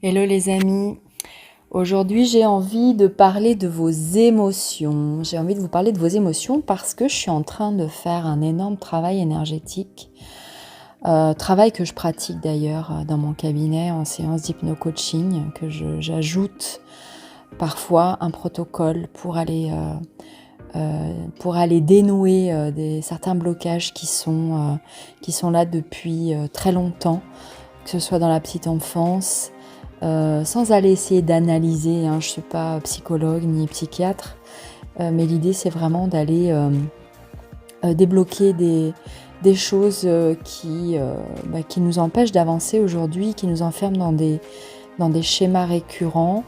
Hello les amis, aujourd'hui j'ai envie de parler de vos émotions. J'ai envie de vous parler de vos émotions parce que je suis en train de faire un énorme travail énergétique. Travail que je pratique d'ailleurs dans mon cabinet en séance d'hypno-coaching, que j'ajoute parfois un protocole pour aller dénouer certains blocages qui sont là depuis très longtemps, que ce soit dans la petite enfance, sans aller essayer d'analyser, je ne suis pas psychologue ni psychiatre, mais l'idée c'est vraiment d'aller débloquer des choses qui nous empêchent d'avancer aujourd'hui, qui nous enferment dans des schémas récurrents.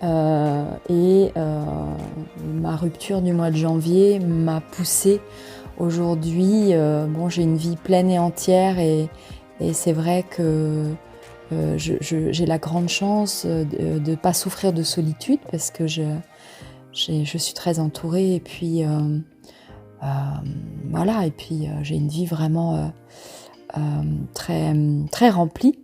Ma rupture du mois de janvier m'a poussée aujourd'hui. J'ai une vie pleine et entière et c'est vrai que j'ai la grande chance de ne pas souffrir de solitude parce que je suis très entourée et puis voilà, et puis j'ai une vie vraiment très, très remplie.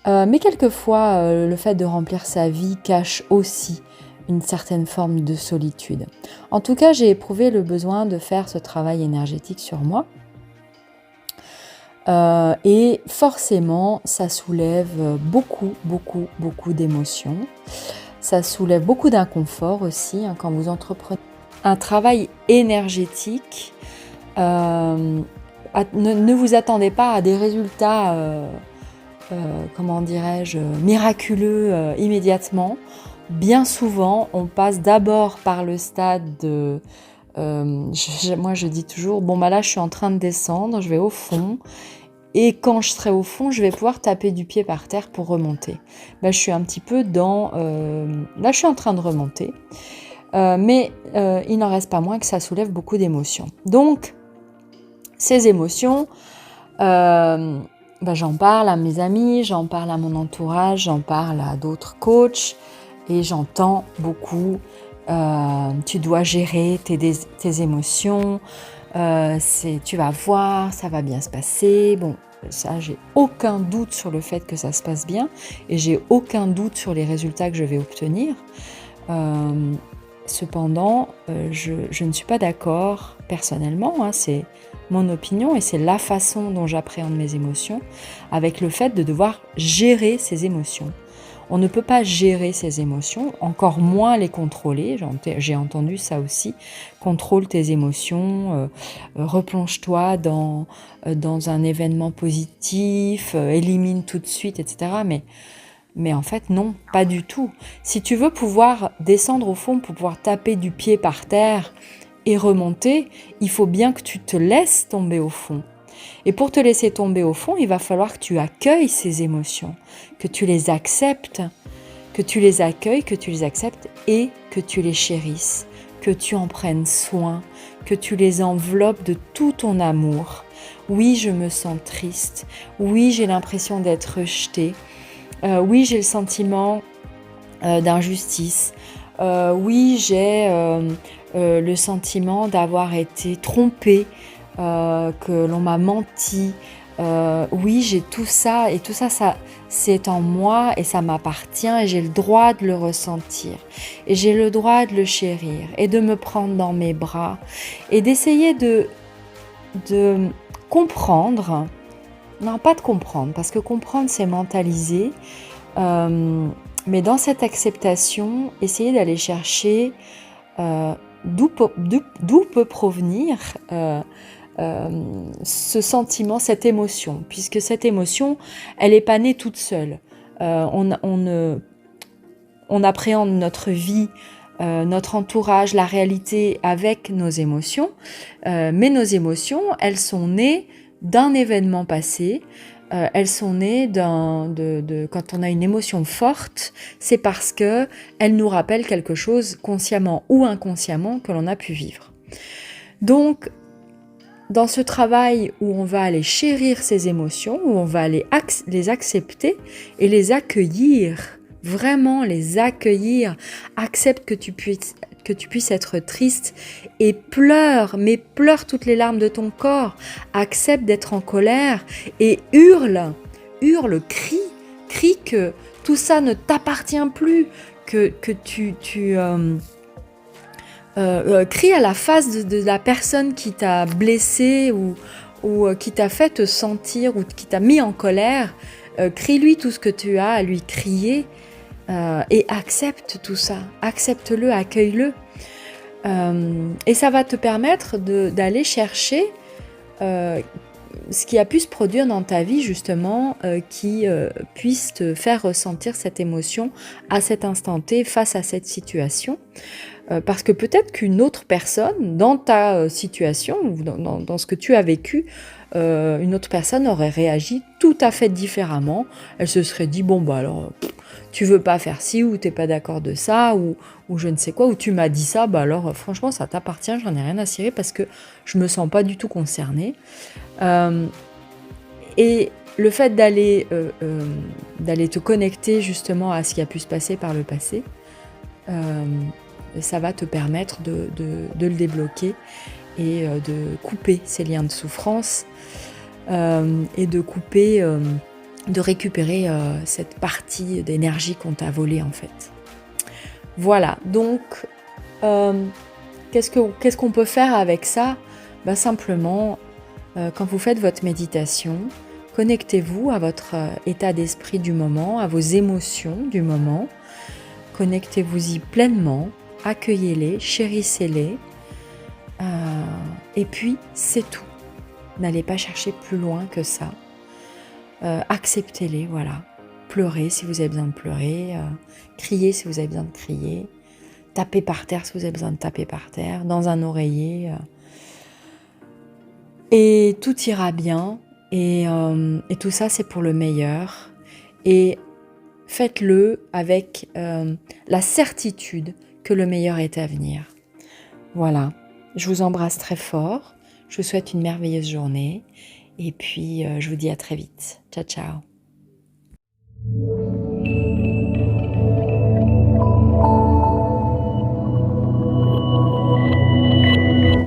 Mais quelquefois, le fait de remplir sa vie cache aussi une certaine forme de solitude. En tout cas, j'ai éprouvé le besoin de faire ce travail énergétique sur moi. Et forcément, ça soulève beaucoup d'émotions. Ça soulève beaucoup d'inconfort aussi quand vous entreprenez un travail énergétique. Ne vous attendez pas à des résultats miraculeux immédiatement. Bien souvent, on passe d'abord par le stade de... moi, je dis toujours, là, je suis en train de descendre, je vais au fond. Et quand je serai au fond, je vais pouvoir taper du pied par terre pour remonter. Je suis un petit peu dans... là, je suis en train de remonter. Mais il n'en reste pas moins que ça soulève beaucoup d'émotions. Donc, ces émotions... j'en parle à mes amis, j'en parle à mon entourage, j'en parle à d'autres coachs et j'entends beaucoup tu dois gérer tes émotions, tu vas voir, ça va bien se passer. Bon, ça, j'ai aucun doute sur le fait que ça se passe bien et j'ai aucun doute sur les résultats que je vais obtenir. Cependant, je ne suis pas d'accord personnellement, c'est mon opinion et c'est la façon dont j'appréhende mes émotions, avec le fait de devoir gérer ces émotions. On ne peut pas gérer ses émotions, encore moins les contrôler. J'ai entendu ça aussi. Contrôle tes émotions, replonge-toi dans un événement positif, élimine tout de suite, etc. Mais en fait, non, pas du tout. Si tu veux pouvoir descendre au fond, pour pouvoir taper du pied par terre et remonter, il faut bien que tu te laisses tomber au fond. Et pour te laisser tomber au fond, il va falloir que tu accueilles ces émotions, que tu les acceptes, que tu les accueilles, que tu les acceptes et que tu les chérisses, que tu en prennes soin, que tu les enveloppes de tout ton amour. Oui, je me sens triste. Oui, j'ai l'impression d'être rejetée. Oui, j'ai le sentiment d'injustice. Oui, j'ai le sentiment d'avoir été trompée, que l'on m'a menti. Oui, j'ai tout ça et tout ça, c'est en moi et ça m'appartient et j'ai le droit de le ressentir et j'ai le droit de le chérir et de me prendre dans mes bras et d'essayer de comprendre. Non, pas de comprendre, parce que comprendre, c'est mentaliser. Mais dans cette acceptation, essayer d'aller chercher d'où peut provenir ce sentiment, cette émotion, puisque cette émotion, elle n'est pas née toute seule. On appréhende notre vie, notre entourage, la réalité avec nos émotions, mais nos émotions, elles sont nées d'un événement passé. Elles sont nées quand on a une émotion forte, c'est parce que elle nous rappelle quelque chose consciemment ou inconsciemment que l'on a pu vivre. Donc, dans ce travail où on va aller chérir ces émotions, où on va aller les accepter et les accueillir, vraiment les accueillir, accepte que tu puisses être triste et pleure, mais pleure toutes les larmes de ton corps, accepte d'être en colère et hurle, crie que tout ça ne t'appartient plus, que tu crie à la face de la personne qui t'a blessé ou qui t'a fait te sentir ou qui t'a mis en colère, crie-lui tout ce que tu as à lui crier et accepte tout ça, accepte-le, accueille-le. Et ça va te permettre d'aller chercher ce qui a pu se produire dans ta vie justement qui puisse te faire ressentir cette émotion à cet instant T face à cette situation. Parce que peut-être qu'une autre personne, dans ta situation, ou dans ce que tu as vécu, une autre personne aurait réagi tout à fait différemment. Elle se serait dit, bon bah alors, tu veux pas faire ci, ou t'es pas d'accord de ça, ou je ne sais quoi, ou tu m'as dit ça, bah alors franchement ça t'appartient, j'en ai rien à cirer parce que je me sens pas du tout concernée. Et le fait d'aller te connecter justement à ce qui a pu se passer par le passé, ça va te permettre de le débloquer et de couper ces liens de souffrance et de couper, de récupérer cette partie d'énergie qu'on t'a volée en fait. Voilà, donc qu'est-ce qu'on peut faire avec ça ? Ben, simplement, quand vous faites votre méditation, connectez-vous à votre état d'esprit du moment, à vos émotions du moment, connectez-vous-y pleinement, accueillez-les, chérissez-les, et puis c'est tout. N'allez pas chercher plus loin que ça. Acceptez-les, voilà. Pleurez si vous avez besoin de pleurer, criez si vous avez besoin de crier, tapez par terre si vous avez besoin de taper par terre, dans un oreiller. Et tout ira bien, et tout ça c'est pour le meilleur. Et faites-le avec la certitude que le meilleur est à venir. Voilà, je vous embrasse très fort, je vous souhaite une merveilleuse journée, et puis je vous dis à très vite. Ciao, ciao.